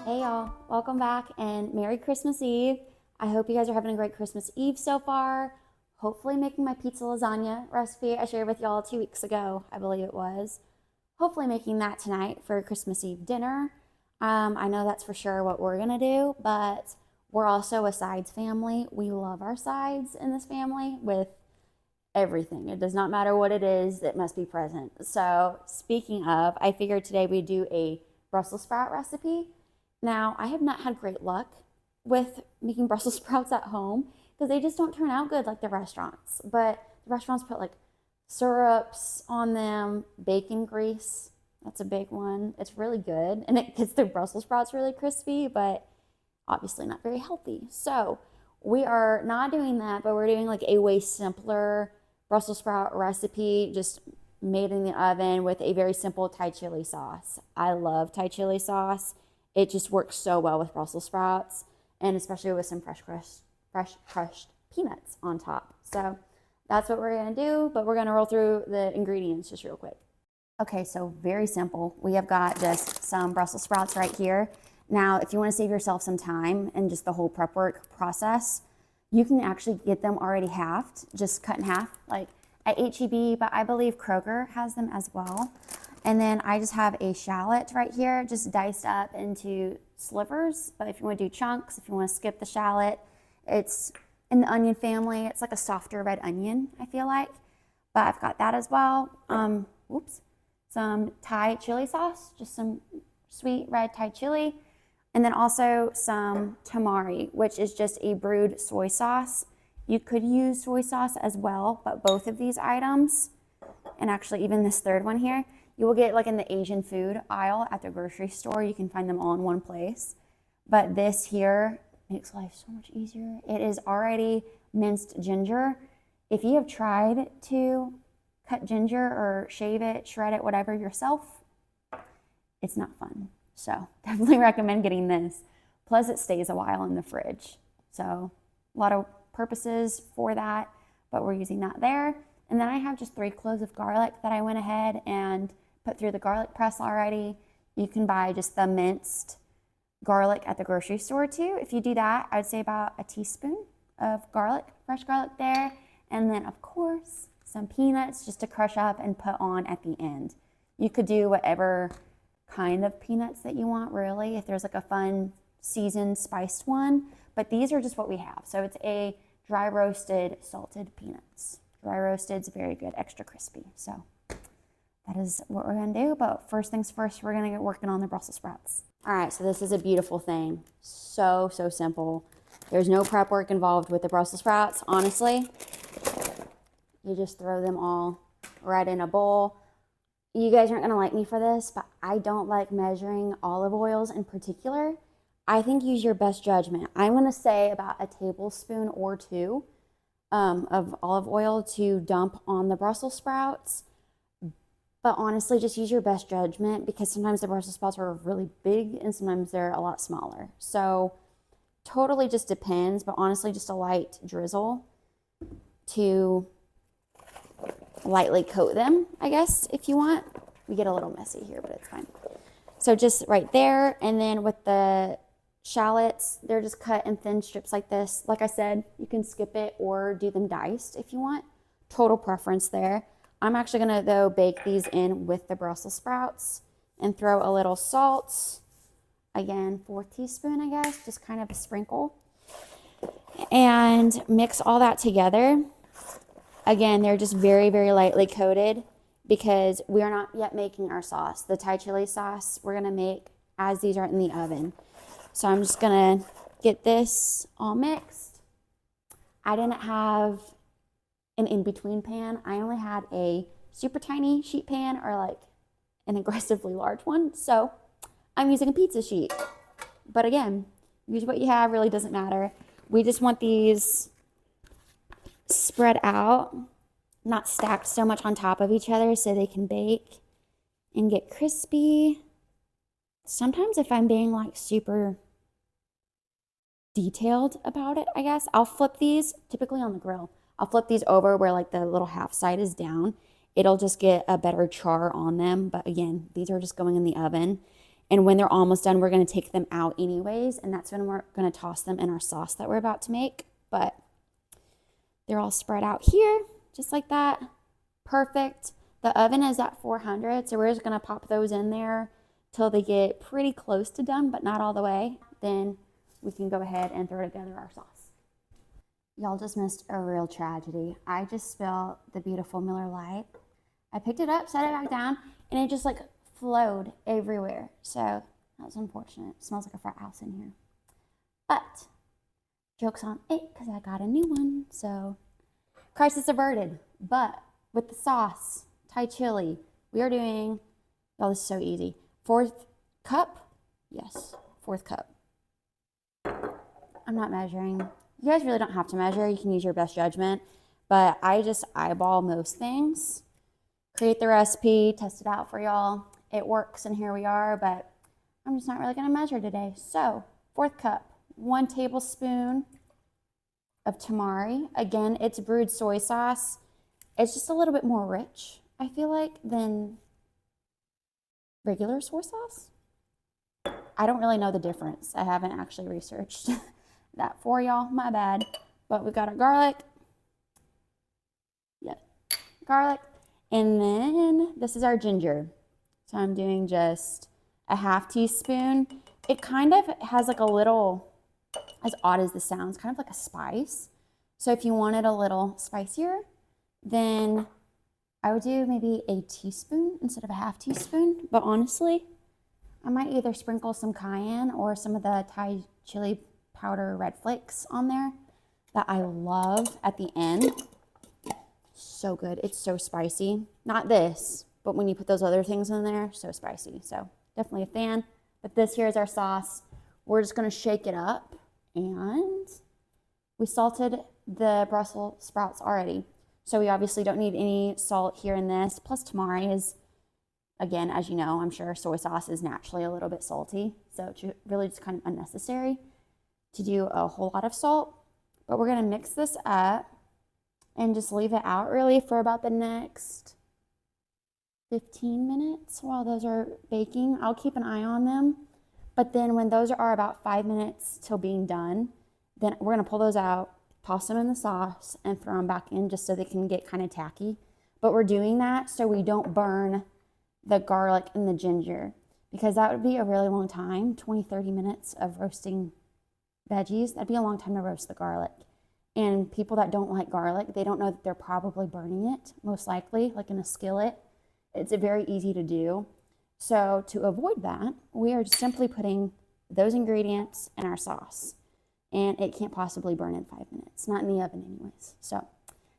Hey y'all, welcome back and Merry Christmas Eve. I hope you guys are having a great Christmas Eve so far. Hopefully making my pizza lasagna recipe I shared with y'all 2 weeks ago, I believe it was. Hopefully making that tonight for Christmas Eve dinner. I know that's for sure what we're gonna do, but we're also a sides family. We love our sides in this family with everything. It does not matter what it is, it must be present. So speaking of, I figured today we'd do a Brussels sprout recipe. Now, I have not had great luck with making Brussels sprouts at home because they just don't turn out good like the restaurants. But the restaurants put like syrups on them, bacon grease. That's a big one. It's really good and it gets the Brussels sprouts really crispy, but obviously not very healthy. So we are not doing that, but we're doing like a way simpler Brussels sprout recipe, just made in the oven with a very simple Thai chili sauce. I love Thai chili sauce. It just works so well with Brussels sprouts, and especially with some fresh crushed peanuts on top. So that's what we're gonna do, but we're gonna roll through the ingredients just real quick. Okay, so very simple. We have got just some Brussels sprouts right here. Now, if you wanna save yourself some time and just the whole prep work process, you can actually get them already halved, just cut in half, like at HEB, but I believe Kroger has them as well. And then I just have a shallot right here, just diced up into slivers. But if you want to do chunks, if you want to skip the shallot, it's in the onion family. It's like a softer red onion, I feel like. But I've got that as well. Some Thai chili sauce, just some sweet red Thai chili. And then also some tamari, which is just a brewed soy sauce. You could use soy sauce as well, but both of these items, and actually even this third one here, you will get like in the Asian food aisle at the grocery store. You can find them all in one place. But this here makes life so much easier. It is already minced ginger. If you have tried to cut ginger or shave it, shred it, whatever yourself, it's not fun. So definitely recommend getting this. Plus it stays a while in the fridge. So a lot of purposes for that, but we're using that there. And then I have just 3 cloves of garlic that I went ahead and put through the garlic press already. You can buy just the minced garlic at the grocery store too. If you do that, I'd say about a teaspoon of garlic, fresh garlic there. And then of course, some peanuts just to crush up and put on at the end. You could do whatever kind of peanuts that you want really, if there's like a fun seasoned spiced one, but these are just what we have. So it's a dry roasted salted peanuts. Dry roasted is very good, extra crispy. So that is what we're gonna do, but first things first, we're gonna get working on the Brussels sprouts. All right, so this is a beautiful thing. So simple. There's no prep work involved with the Brussels sprouts, honestly. You just throw them all right in a bowl. You guys aren't gonna like me for this, but I don't like measuring olive oils in particular. I think use your best judgment. I'm gonna say about a tablespoon or 2 of olive oil to dump on the Brussels sprouts. But honestly, just use your best judgment because sometimes the Brussels sprouts are really big and sometimes they're a lot smaller. So totally just depends, but honestly, just a light drizzle to lightly coat them, I guess, if you want. We get a little messy here, but it's fine. So just right there, and then with the shallots, they're just cut in thin strips like this. Like I said, you can skip it or do them diced if you want. Total preference there. I'm actually gonna though bake these in with the Brussels sprouts and throw a little salt. Again, 4th teaspoon, I guess, just kind of a sprinkle. And mix all that together. Again, they're just very lightly coated because we are not yet making our sauce. The Thai chili sauce we're gonna make as these are in the oven. So I'm just gonna get this all mixed. I didn't have an in-between pan. I only had a super tiny sheet pan or like an aggressively large one. So I'm using a pizza sheet. But again, use what you have, really doesn't matter. We just want these spread out, not stacked so much on top of each other so they can bake and get crispy. Sometimes if I'm being like super detailed about it, I guess, I'll flip these, typically on the grill, I'll flip these over where like the little half side is down. It'll just get a better char on them. But again, these are just going in the oven. And when they're almost done, we're going to take them out anyways. And that's when we're going to toss them in our sauce that we're about to make. But they're all spread out here, just like that. Perfect. The oven is at 400, so we're just going to pop those in there till they get pretty close to done, but not all the way. Then we can go ahead and throw together our sauce. Y'all just missed a real tragedy. I just spilled the beautiful Miller Lite. I picked it up, set it back down, and it just like flowed everywhere. So that was unfortunate. It smells like a frat house in here. But joke's on it because I got a new one. So crisis averted. But with the sauce, Thai chili, we are doing, oh, this is so easy. 4th cup? Yes, 4th cup. I'm not measuring. You guys really don't have to measure. You can use your best judgment. But I just eyeball most things. Create the recipe, test it out for y'all. It works, and here we are, but I'm just not really going to measure today. So, 4th cup, 1 tablespoon of tamari. Again, it's brewed soy sauce. It's just a little bit more rich, I feel like, than regular soy sauce. I don't really know the difference. I haven't actually researched that for y'all, my bad. But we got our garlic. Yeah, garlic. And then this is our ginger. So I'm doing just a half teaspoon. It kind of has like a little, as odd as this sounds, kind of like a spice. So if you want it a little spicier, then I would do maybe a teaspoon instead of a half teaspoon. But honestly, I might either sprinkle some cayenne or some of the Thai chili powder red flakes on there that I love at the end. So good. It's so spicy. Not this, but when you put those other things in there, so spicy. So definitely a fan. But this here is our sauce. We're just going to shake it up. And we salted the Brussels sprouts already. So we obviously don't need any salt here in this. Plus tamari is, again, as you know, I'm sure soy sauce is naturally a little bit salty. So it's really just kind of unnecessary to do a whole lot of salt. But we're going to mix this up and just leave it out really for about the next 15 minutes while those are baking. I'll keep an eye on them. But then when those are about 5 minutes till being done, then we're going to pull those out, toss them in the sauce, and throw them back in just so they can get kind of tacky. But we're doing that so we don't burn the garlic and the ginger, because that would be a really long time, 20-30 minutes of roasting veggies. That'd be a long time to roast the garlic. And people that don't like garlic, they don't know that they're probably burning it, most likely, like in a skillet. It's very easy to do. So to avoid that, we are just simply putting those ingredients in our sauce. And it can't possibly burn in 5 minutes, not in the oven anyways. So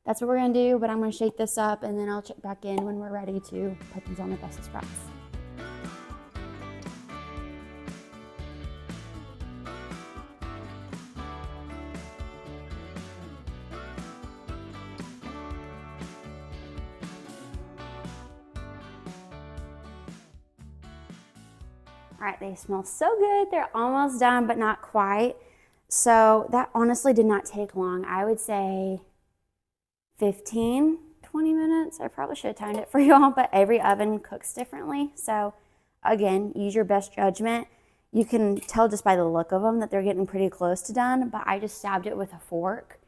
that's what we're going to do, but I'm going to shake this up, and then I'll check back in when we're ready to put these on the Brussels sprouts. All right, they smell so good. They're almost done, but not quite. So that honestly did not take long. I would say 15, 20 minutes. I probably should have timed it for y'all, but every oven cooks differently. So again, use your best judgment. You can tell just by the look of them that they're getting pretty close to done, but I just stabbed it with a fork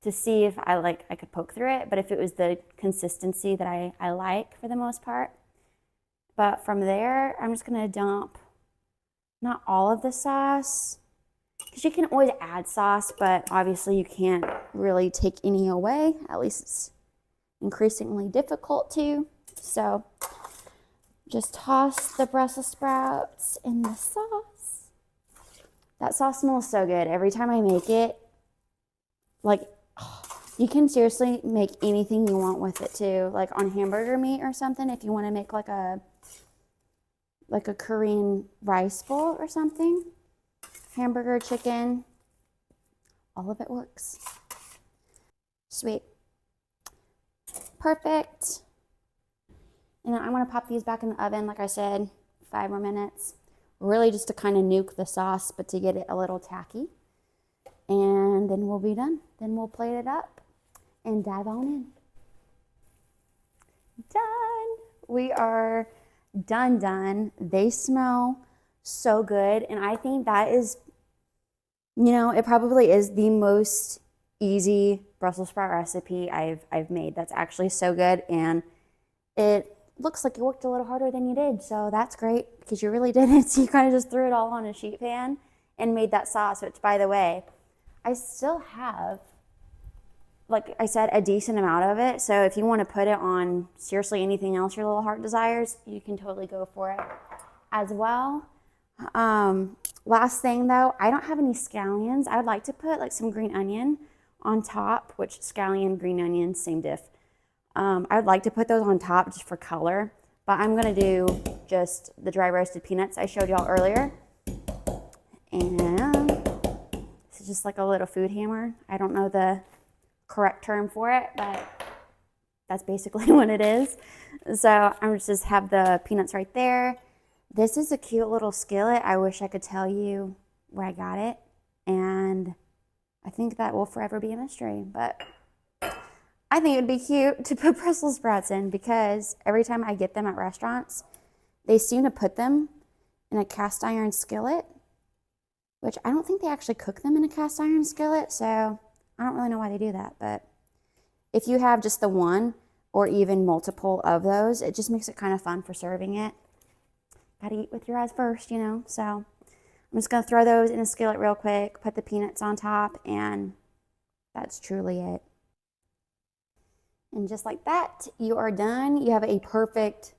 to see if I could poke through it, but if it was the consistency that I like for the most part. But from there, I'm just gonna dump not all of the sauce, because you can always add sauce, but obviously you can't really take any away. At least it's increasingly difficult to. So just toss the Brussels sprouts in the sauce. That sauce smells so good. Every time I make it, you can seriously make anything you want with it too. Like on hamburger meat or something, if you want to make like a Korean rice bowl or something. Hamburger, chicken, all of it works. Sweet. Perfect. And then I'm going to pop these back in the oven, like I said, 5 more minutes. Really just to kind of nuke the sauce, but to get it a little tacky. And then we'll be done. Then we'll plate it up and dive on in. Done. We are done. They smell so good. And I think that is, you know, it probably is the most easy Brussels sprout recipe I've made. That's actually so good, and it looks like you worked a little harder than you did, so that's great because you really didn't. So you kind of just threw it all on a sheet pan and made that sauce, which, by the way, I still have, like I said, a decent amount of it. So if you want to put it on seriously anything else your little heart desires, you can totally go for it as well. Last thing though, I don't have any scallions. I would like to put like some green onion on top, which scallion, green onion, same diff. I would like to put those on top just for color, but I'm gonna do just the dry roasted peanuts I showed y'all earlier. And it's just like a little food hammer. I don't know the correct term for it, but that's basically what it is. So I'm just have the peanuts right there. This is a cute little skillet. I wish I could tell you where I got it, and I think that will forever be a mystery, but I think it would be cute to put Brussels sprouts in because every time I get them at restaurants, they seem to put them in a cast iron skillet, which I don't think they actually cook them in a cast iron skillet, so I don't really know why they do that. But if you have just the one or even multiple of those, it just makes it kind of fun for serving it. Gotta eat with your eyes first, you know, so I'm just gonna throw those in a skillet real quick, put the peanuts on top, and that's truly it. And just like that, you are done. You have a perfect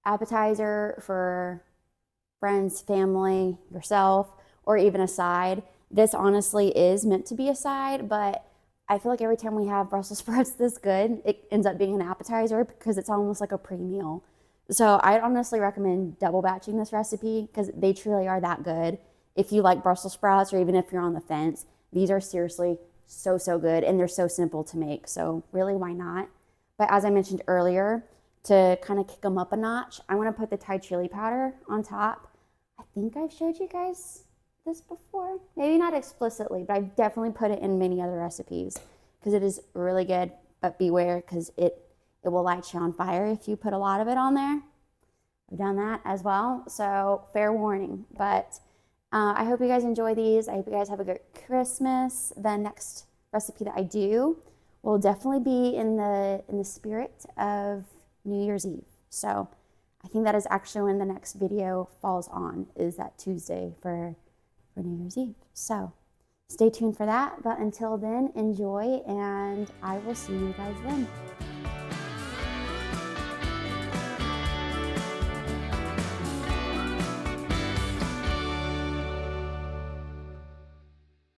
appetizer for friends, family, yourself, or even a side. This honestly is meant to be a side, but I feel like every time we have Brussels sprouts this good, it ends up being an appetizer because it's almost like a pre-meal. So I honestly recommend double batching this recipe because they truly are that good. If you like Brussels sprouts or even if you're on the fence, these are seriously so, so good, and they're so simple to make. So really, why not? But as I mentioned earlier, to kind of kick them up a notch, I want to put the Thai chili powder on top. I think I've showed you guys this before. Maybe not explicitly, but I've definitely put it in many other recipes because it is really good, but beware because it will light you on fire if you put a lot of it on there. I've done that as well, so fair warning. But I hope you guys enjoy these. I hope you guys have a good Christmas. The next recipe that I do will definitely be in the spirit of New Year's Eve. So I think that is actually when the next video falls on, is that Tuesday for New Year's Eve. So stay tuned for that. But until then, enjoy, and I will see you guys then.